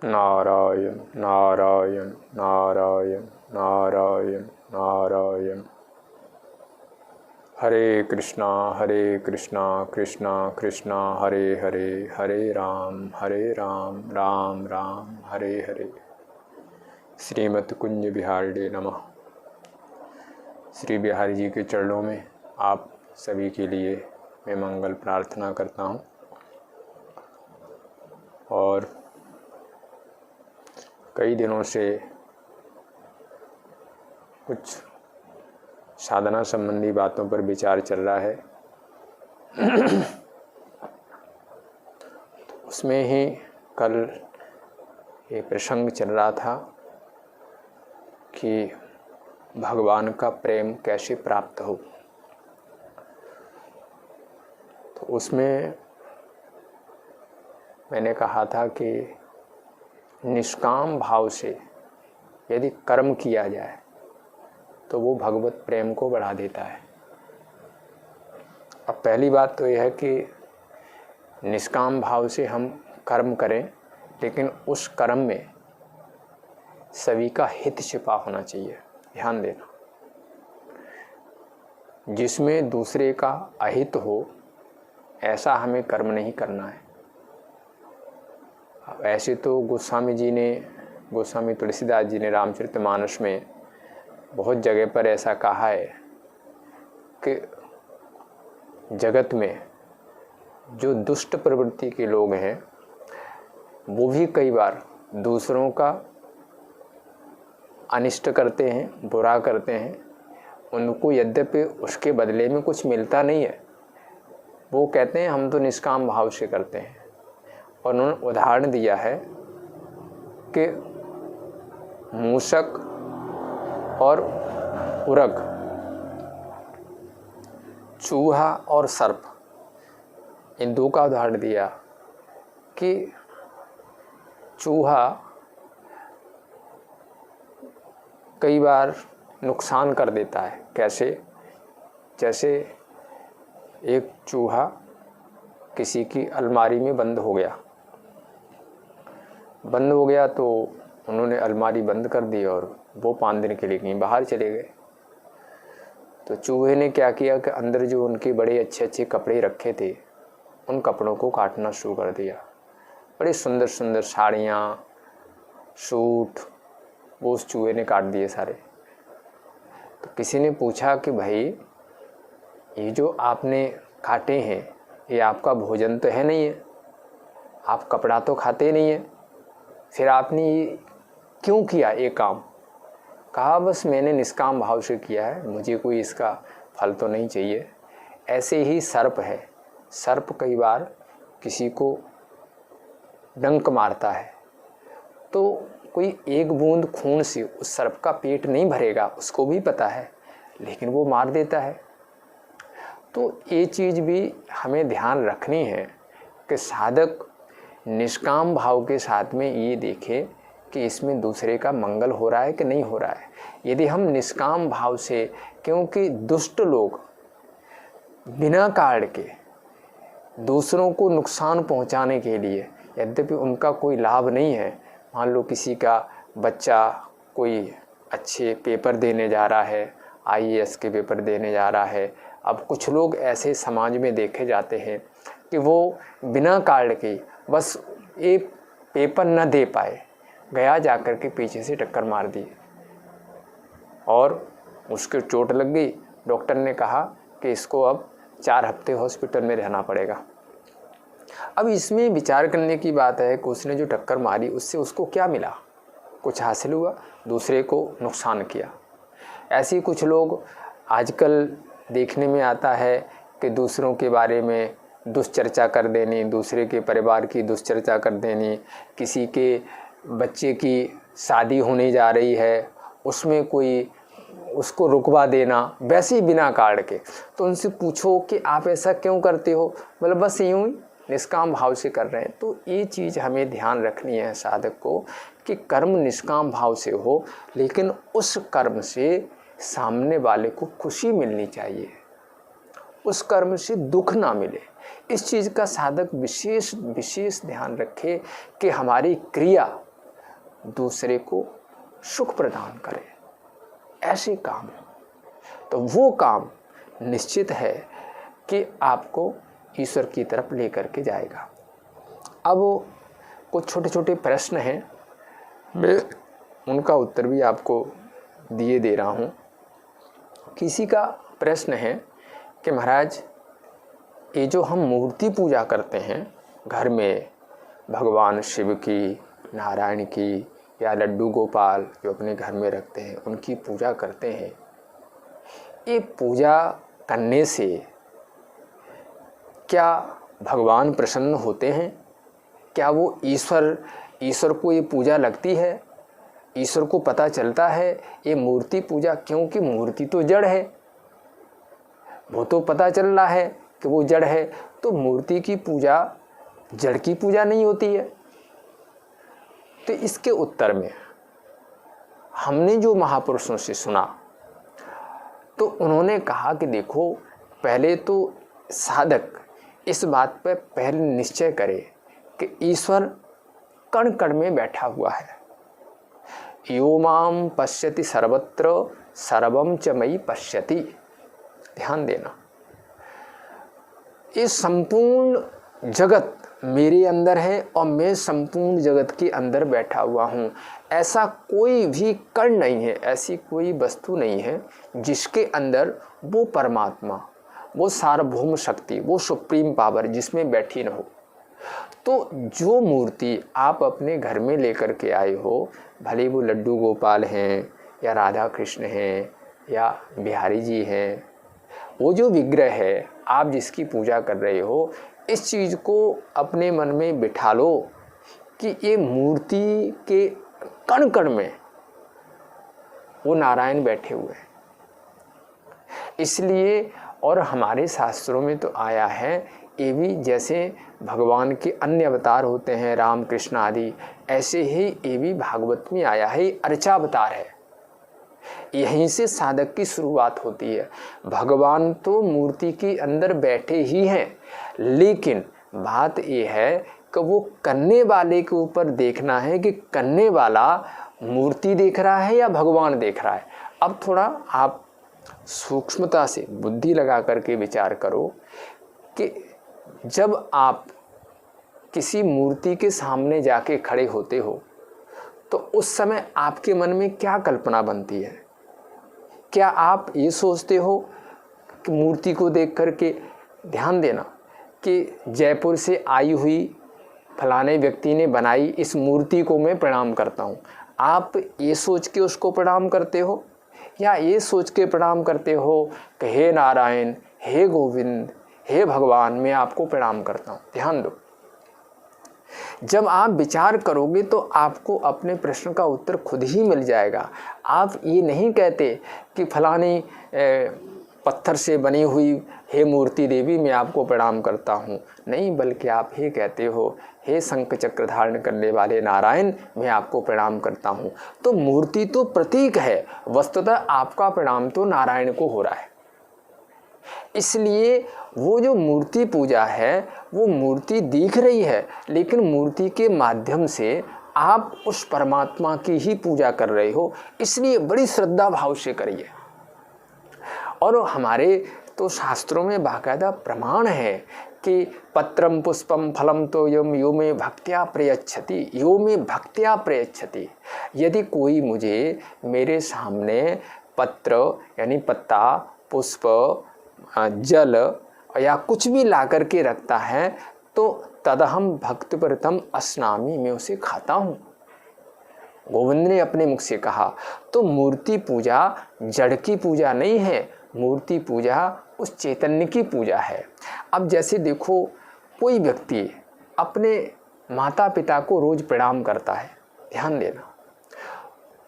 नारायण नारायण नारायण नारायण नारायण। हरे कृष्णा कृष्णा कृष्णा हरे हरे, हरे राम राम राम हरे हरे। श्रीमद् कुंज बिहारी नमः। श्री बिहारी जी के चरणों में आप सभी के लिए मैं मंगल प्रार्थना करता हूँ। और कई दिनों से कुछ साधना संबंधी बातों पर विचार चल रहा है। उसमें ही कल ये प्रसंग चल रहा था कि भगवान का प्रेम कैसे प्राप्त हो। तो उसमें मैंने कहा था कि निष्काम भाव से यदि कर्म किया जाए तो वो भगवत प्रेम को बढ़ा देता है। अब पहली बात तो यह है कि निष्काम भाव से हम कर्म करें, लेकिन उस कर्म में सभी का हित छिपा होना चाहिए। ध्यान देना, जिसमें दूसरे का अहित हो ऐसा हमें कर्म नहीं करना है। ऐसे तो गोस्वामी तुलसीदास जी ने रामचरितमानस में बहुत जगह पर ऐसा कहा है कि जगत में जो दुष्ट प्रवृत्ति के लोग हैं वो भी कई बार दूसरों का अनिष्ट करते हैं, बुरा करते हैं। उनको यद्यपि उसके बदले में कुछ मिलता नहीं है, वो कहते हैं हम तो निष्काम भाव से करते हैं। और उन्होंने उदाहरण दिया है कि मूषक और उरग, चूहा और सर्प, इन दो का उदाहरण दिया कि चूहा कई बार नुकसान कर देता है। कैसे? जैसे एक चूहा किसी की अलमारी में बंद हो गया तो उन्होंने अलमारी बंद कर दी और वो 5 दिन के लिए कहीं बाहर चले गए। तो चूहे ने क्या किया कि अंदर जो उनके बड़े अच्छे अच्छे कपड़े रखे थे उन कपड़ों को काटना शुरू कर दिया। बड़े सुंदर सुंदर साड़ियाँ, सूट, वो उस चूहे ने काट दिए सारे। तो किसी ने पूछा कि भाई ये जो आपने काटे हैं ये आपका भोजन तो है नहीं है, आप कपड़ा तो खाते नहीं है, फिर आपने ये क्यों किया ये काम? कहा बस मैंने निष्काम भाव से किया है, मुझे कोई इसका फल तो नहीं चाहिए। ऐसे ही सर्प है। सर्प कई बार किसी को डंक मारता है तो कोई एक बूंद खून से उस सर्प का पेट नहीं भरेगा, उसको भी पता है, लेकिन वो मार देता है। तो ये चीज़ भी हमें ध्यान रखनी है कि साधक निष्काम भाव के साथ में ये देखे कि इसमें दूसरे का मंगल हो रहा है कि नहीं हो रहा है। यदि हम निष्काम भाव से, क्योंकि दुष्ट लोग बिना कारण के दूसरों को नुकसान पहुंचाने के लिए, यद्यपि उनका कोई लाभ नहीं है, मान लो किसी का बच्चा कोई अच्छे पेपर देने जा रहा है, IAS के पेपर देने जा रहा है। अब कुछ लोग ऐसे समाज में देखे जाते हैं कि वो बिना कारण के बस ये पेपर न दे पाए, गया जाकर के पीछे से टक्कर मार दी और उसके चोट लग गई। डॉक्टर ने कहा कि इसको अब 4 हफ्ते हॉस्पिटल में रहना पड़ेगा। अब इसमें विचार करने की बात है कि उसने जो टक्कर मारी उससे उसको क्या मिला? कुछ हासिल हुआ? दूसरे को नुकसान किया। ऐसे ही कुछ लोग आजकल देखने में आता है कि दूसरों के बारे में दुष्चर्चा कर देनी, दूसरे के परिवार की दुष्चर्चा कर देनी, किसी के बच्चे की शादी होने जा रही है उसमें कोई उसको रुकवा देना, वैसे ही बिना कारण के। तो उनसे पूछो कि आप ऐसा क्यों करते हो? मतलब बस यूँ ही निष्काम भाव से कर रहे हैं। तो ये चीज़ हमें ध्यान रखनी है साधक को कि कर्म निष्काम भाव से हो, लेकिन उस कर्म से सामने वाले को खुशी मिलनी चाहिए, उस कर्म से दुख ना मिले। इस चीज़ का साधक विशेष ध्यान रखे कि हमारी क्रिया दूसरे को सुख प्रदान करे, ऐसे काम। तो वो काम निश्चित है कि आपको ईश्वर की तरफ लेकर के जाएगा। अब कुछ छोटे छोटे प्रश्न हैं, मैं उनका उत्तर भी आपको दिए दे रहा हूँ। किसी का प्रश्न है कि महाराज, ये जो हम मूर्ति पूजा करते हैं घर में, भगवान शिव की, नारायण की, या लड्डू गोपाल जो अपने घर में रखते हैं उनकी पूजा करते हैं, ये पूजा करने से क्या भगवान प्रसन्न होते हैं? क्या वो ईश्वर को ये पूजा लगती है? ईश्वर को पता चलता है ये मूर्ति पूजा? क्योंकि मूर्ति तो जड़ है, वो तो पता चल रहा है कि वो जड़ है, तो मूर्ति की पूजा जड़ की पूजा नहीं होती है। तो इसके उत्तर में हमने जो महापुरुषों से सुना तो उन्होंने कहा कि देखो, पहले तो साधक इस बात पर पहले निश्चय करे कि ईश्वर कण कण में बैठा हुआ है। यो माम पश्यति सर्वत्र सर्वम च मयि पश्यति। ध्यान देना, ये संपूर्ण जगत मेरे अंदर है और मैं संपूर्ण जगत के अंदर बैठा हुआ हूँ। ऐसा कोई भी कण नहीं है, ऐसी कोई वस्तु नहीं है जिसके अंदर वो परमात्मा, वो सार्वभौम शक्ति, वो सुप्रीम पावर जिसमें बैठी न हो। तो जो मूर्ति आप अपने घर में लेकर के आए हो, भले वो लड्डू गोपाल हैं या राधा कृष्ण हैं या बिहारी जी हैं, वो जो विग्रह है आप जिसकी पूजा कर रहे हो, इस चीज़ को अपने मन में बिठा लो कि ये मूर्ति के कण कण में वो नारायण बैठे हुए हैं। इसलिए, और हमारे शास्त्रों में तो आया है, ये भी जैसे भगवान के अन्य अवतार होते हैं राम कृष्ण आदि, ऐसे ही ये भी भागवत में आया है, अर्चावतार है। यहीं से साधक की शुरुआत होती है। भगवान तो मूर्ति के अंदर बैठे ही हैं, लेकिन बात यह है कि वो करने वाले के ऊपर देखना है कि करने वाला मूर्ति देख रहा है या भगवान देख रहा है। अब थोड़ा आप सूक्ष्मता से बुद्धि लगा करके विचार करो कि जब आप किसी मूर्ति के सामने जाके खड़े होते हो तो उस समय आपके मन में क्या कल्पना बनती है? क्या आप ये सोचते हो कि मूर्ति को देख करके, ध्यान देना, कि जयपुर से आई हुई फलाने व्यक्ति ने बनाई इस मूर्ति को मैं प्रणाम करता हूँ? आप ये सोच के उसको प्रणाम करते हो या ये सोच के प्रणाम करते हो कि हे नारायण, हे गोविंद, हे भगवान, मैं आपको प्रणाम करता हूँ? ध्यान दो, जब आप विचार करोगे तो आपको अपने प्रश्न का उत्तर खुद ही मिल जाएगा। आप ये नहीं कहते कि फलानी पत्थर से बनी हुई हे मूर्ति देवी मैं आपको प्रणाम करता हूँ, नहीं, बल्कि आप ये कहते हो हे शंख चक्र धारण करने वाले नारायण मैं आपको प्रणाम करता हूँ। तो मूर्ति तो प्रतीक है, वस्तुतः आपका प्रणाम तो नारायण को हो रहा है। इसलिए वो जो मूर्ति पूजा है वो मूर्ति दिख रही है, लेकिन मूर्ति के माध्यम से आप उस परमात्मा की ही पूजा कर रहे हो, इसलिए बड़ी श्रद्धा भाव से करिए। और हमारे तो शास्त्रों में बाकायदा प्रमाण है कि पत्रम पुष्पम फलम तो यो में भक्त्या प्रयच्छति, यो में भक्त्या प्रयच्छति। यदि कोई मुझे मेरे सामने पत्र यानी पत्ता, पुष्प, जल या कुछ भी ला कर के रखता है तो तदहम भक्तिपरतम अस्नामी, मैं उसे खाता हूँ। गोविंद ने अपने मुख से कहा। तो मूर्ति पूजा जड़ की पूजा नहीं है, मूर्ति पूजा उस चैतन्य की पूजा है। अब जैसे देखो, कोई व्यक्ति अपने माता पिता को रोज प्रणाम करता है, ध्यान देना,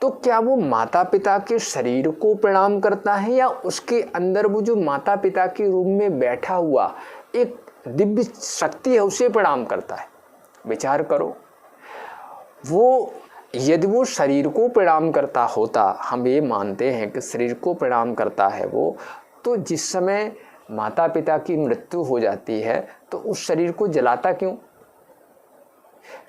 तो क्या वो माता पिता के शरीर को प्रणाम करता है या उसके अंदर वो जो माता पिता के रूप में बैठा हुआ एक दिव्य शक्ति है उसे प्रणाम करता है? विचार करो। वो यदि वो शरीर को प्रणाम करता होता, हम ये मानते हैं कि शरीर को प्रणाम करता है वो, तो जिस समय माता पिता की मृत्यु हो जाती है तो उस शरीर को जलाता क्यों?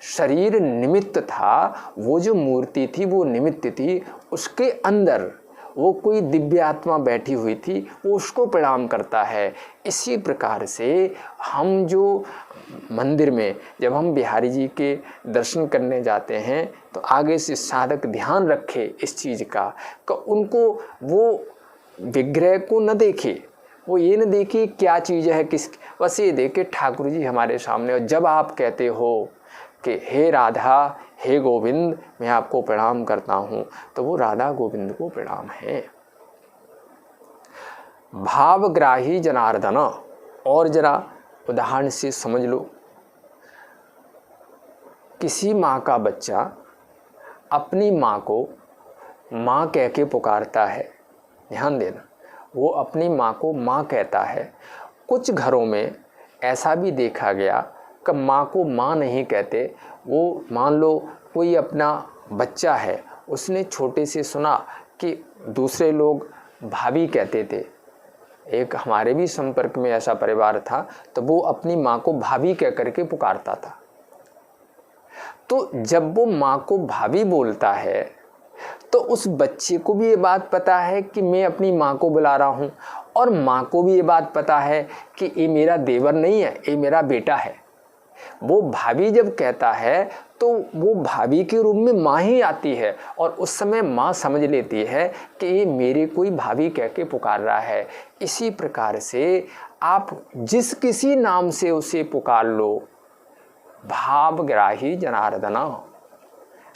शरीर निमित्त था, वो जो मूर्ति थी वो निमित्त थी, उसके अंदर वो कोई दिव्य आत्मा बैठी हुई थी, वो उसको प्रणाम करता है। इसी प्रकार से हम जो मंदिर में जब हम बिहारी जी के दर्शन करने जाते हैं तो आगे से साधक ध्यान रखे इस चीज़ का कि उनको वो विग्रह को न देखे, वो ये न देखे क्या चीज़ है किस, बस ये देखे ठाकुर जी हमारे सामने। और जब आप कहते हो कि हे राधा हे गोविंद मैं आपको प्रणाम करता हूँ, तो वो राधा गोविंद को प्रणाम है। भावग्राही जनार्दन, और जरा उदाहरण से समझ लो। किसी माँ का बच्चा अपनी माँ को माँ कह के पुकारता है, ध्यान देना, वो अपनी माँ को माँ कहता है। कुछ घरों में ऐसा भी देखा गया कि माँ को माँ नहीं कहते, वो मान लो कोई अपना बच्चा है, उसने छोटे से सुना कि दूसरे लोग भाभी कहते थे। एक हमारे भी संपर्क में ऐसा परिवार था, तो वो अपनी माँ को भाभी कह करके पुकारता था। तो जब वो माँ को भाभी बोलता है तो उस बच्चे को भी ये बात पता है कि मैं अपनी माँ को बुला रहा हूँ, और माँ को भी ये बात पता है कि ये मेरा देवर नहीं है, ये मेरा बेटा है। वो भाभी जब कहता है तो वो भाभी के रूप में माँ ही आती है, और उस समय माँ समझ लेती है कि ये मेरे कोई भाभी कह के पुकार रहा है। इसी प्रकार से आप जिस किसी नाम से उसे पुकार लो, भावग्राही जनार्दना,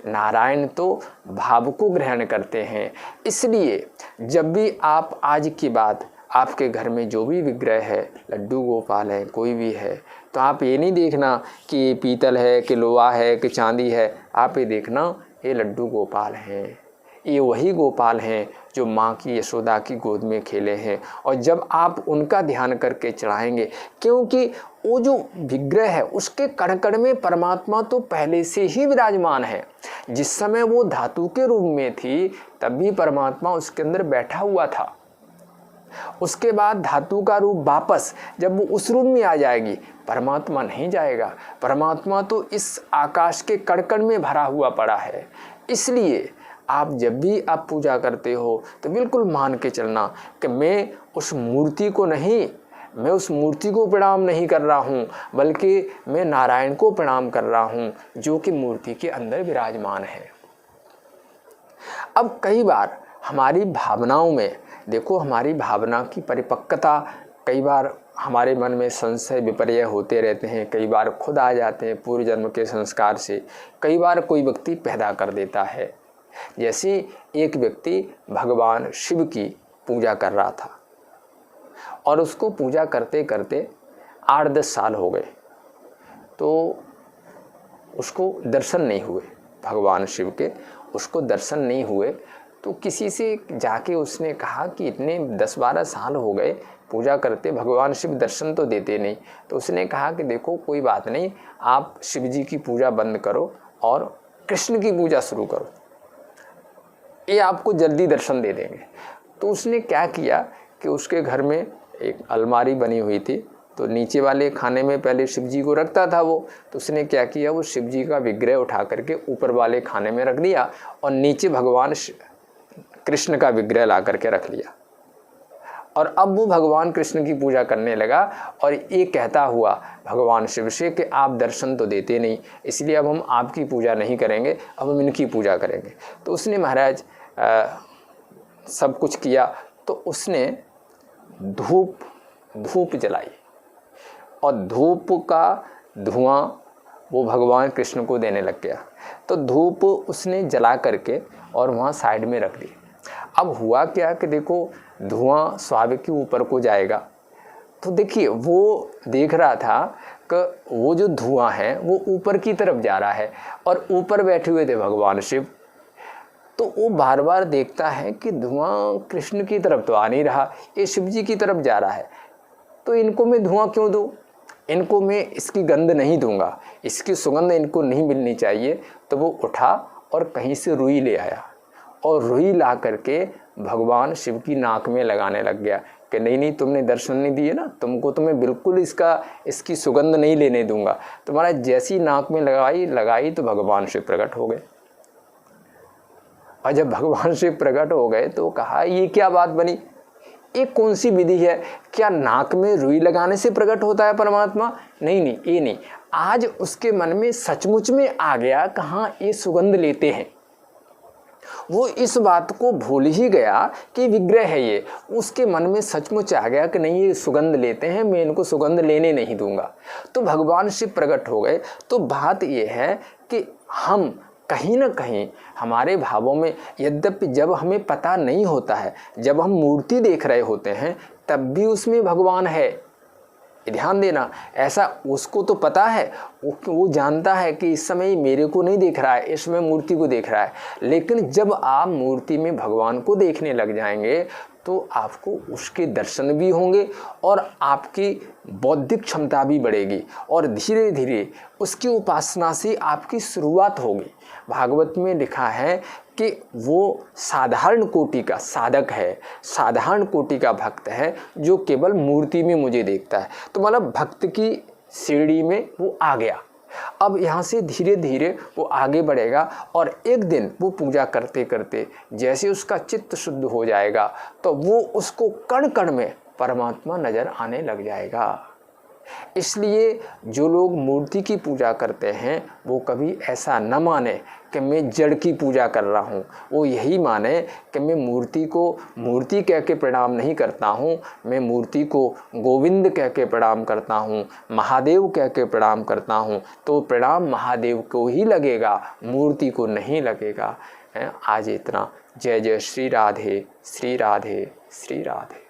नारायण तो भाव को ग्रहण करते हैं। इसलिए जब भी आप आज की बात, आपके घर में जो भी विग्रह है, लड्डू गोपाल है, कोई भी है, तो आप ये नहीं देखना कि ये पीतल है कि लोहा है कि चांदी है, आप ये देखना ये लड्डू गोपाल हैं, ये वही गोपाल हैं जो माँ की यशोदा की गोद में खेले हैं। और जब आप उनका ध्यान करके चढ़ाएंगे, क्योंकि वो जो विग्रह है उसके कण कण में परमात्मा तो पहले से ही विराजमान है। जिस समय वो धातु के रूप में थी तब भी परमात्मा उसके अंदर बैठा हुआ था। उसके बाद धातु का रूप वापस जब वो उस रूप में आ जाएगी, परमात्मा नहीं जाएगा। परमात्मा तो इस आकाश के कण कण में भरा हुआ पड़ा है। इसलिए आप जब भी आप पूजा करते हो तो बिल्कुल मान के चलना कि मैं उस मूर्ति को नहीं, मैं उस मूर्ति को प्रणाम नहीं कर रहा हूँ, बल्कि मैं नारायण को प्रणाम कर रहा हूँ जो कि मूर्ति के अंदर विराजमान है। अब कई बार हमारी भावनाओं में देखो, हमारी भावना की परिपक्वता, कई बार हमारे मन में संशय विपर्य होते रहते हैं, कई बार खुद आ जाते हैं पूर्व जन्म के संस्कार से, कई बार कोई व्यक्ति पैदा कर देता है। जैसे एक व्यक्ति भगवान शिव की पूजा कर रहा था और उसको पूजा करते करते 8-10 साल हो गए, तो उसको दर्शन नहीं हुए, भगवान शिव के उसको दर्शन नहीं हुए। तो किसी से जाके उसने कहा कि इतने 10-12 साल हो गए पूजा करते, भगवान शिव दर्शन तो देते नहीं। तो उसने कहा कि देखो कोई बात नहीं, आप शिव जी की पूजा बंद करो और कृष्ण की पूजा शुरू करो, ये आपको जल्दी दर्शन दे देंगे। तो उसने क्या किया कि उसके घर में एक अलमारी बनी हुई थी, तो नीचे वाले खाने में पहले शिव जी को रखता था वो, तो उसने क्या किया, वो शिव जी का विग्रह उठा करके ऊपर वाले खाने में रख दिया और नीचे भगवान कृष्ण का विग्रह ला करके रख लिया। और अब वो भगवान कृष्ण की पूजा करने लगा और ये कहता हुआ भगवान शिव से कि आप दर्शन तो देते नहीं, इसलिए अब हम आपकी पूजा नहीं करेंगे, अब हम इनकी पूजा करेंगे। तो उसने महाराज सब कुछ किया, तो उसने धूप जलाई और धूप का धुआं वो भगवान कृष्ण को देने लग गया। तो धूप उसने जला करके और वहाँ साइड में रख दी। अब हुआ क्या कि देखो धुआं स्वाभाविक के ऊपर को जाएगा, तो देखिए वो देख रहा था कि वो जो धुआं है वो ऊपर की तरफ जा रहा है और ऊपर बैठे हुए थे भगवान शिव। तो वो बार बार देखता है कि धुआं कृष्ण की तरफ तो आ नहीं रहा, ये शिव जी की तरफ जा रहा है, तो इनको मैं धुआं क्यों दूँ, इनको मैं इसकी गंध नहीं दूंगा, इसकी सुगंध इनको नहीं मिलनी चाहिए। तो वो उठा और कहीं से रुई ले आया और रुई ला करके भगवान शिव की नाक में लगाने लग गया कि नहीं नहीं तुमने दर्शन नहीं दिए ना, तुमको तो मैं बिल्कुल इसकी सुगंध नहीं लेने दूंगा। तो महाराज जैसी नाक में लगाई तो भगवान शिव प्रकट हो गए। और जब भगवान शिव प्रकट हो गए तो कहा ये क्या बात बनी, एक कौन सी विधि है, क्या नाक में रुई लगाने से प्रकट होता है परमात्मा? नहीं नहीं, ये नहीं। आज उसके मन में सचमुच में आ गया कहाँ ये सुगंध लेते हैं। वो इस बात को भूल ही गया कि विग्रह है ये, उसके मन में सचमुच आ गया कि नहीं ये सुगंध लेते हैं, मैं इनको सुगंध लेने नहीं दूंगा। तो भगवान शिव प्रकट हो गए। तो बात ये है कि हम कहीं ना कहीं हमारे भावों में, यद्यपि जब हमें पता नहीं होता है, जब हम मूर्ति देख रहे होते हैं तब भी उसमें भगवान है। ध्यान देना, ऐसा उसको तो पता है, वो जानता है कि इस समय मेरे को नहीं देख रहा है, इस समय मूर्ति को देख रहा है। लेकिन जब आप मूर्ति में भगवान को देखने लग जाएंगे तो आपको उसके दर्शन भी होंगे और आपकी बौद्धिक क्षमता भी बढ़ेगी और धीरे धीरे उसकी उपासना से आपकी शुरुआत होगी। भागवत में लिखा है कि वो साधारण कोटि का साधक है, साधारण कोटि का भक्त है जो केवल मूर्ति में मुझे देखता है। तो मतलब भक्त की सीढ़ी में वो आ गया। अब यहाँ से धीरे धीरे वो आगे बढ़ेगा और एक दिन वो पूजा करते करते जैसे उसका चित्त शुद्ध हो जाएगा तो वो उसको कण कण में परमात्मा नजर आने लग जाएगा। इसलिए जो लोग मूर्ति की पूजा करते हैं वो कभी ऐसा न माने कि मैं जड़ की पूजा कर रहा हूँ, वो यही माने कि मैं मूर्ति को मूर्ति कह के प्रणाम नहीं करता हूँ, मैं मूर्ति को गोविंद कह के प्रणाम करता हूँ, महादेव कह के प्रणाम करता हूँ। तो प्रणाम महादेव को ही लगेगा, मूर्ति को नहीं लगेगा। आज इतना। जय जय श्री राधे श्री राधे श्री राधे।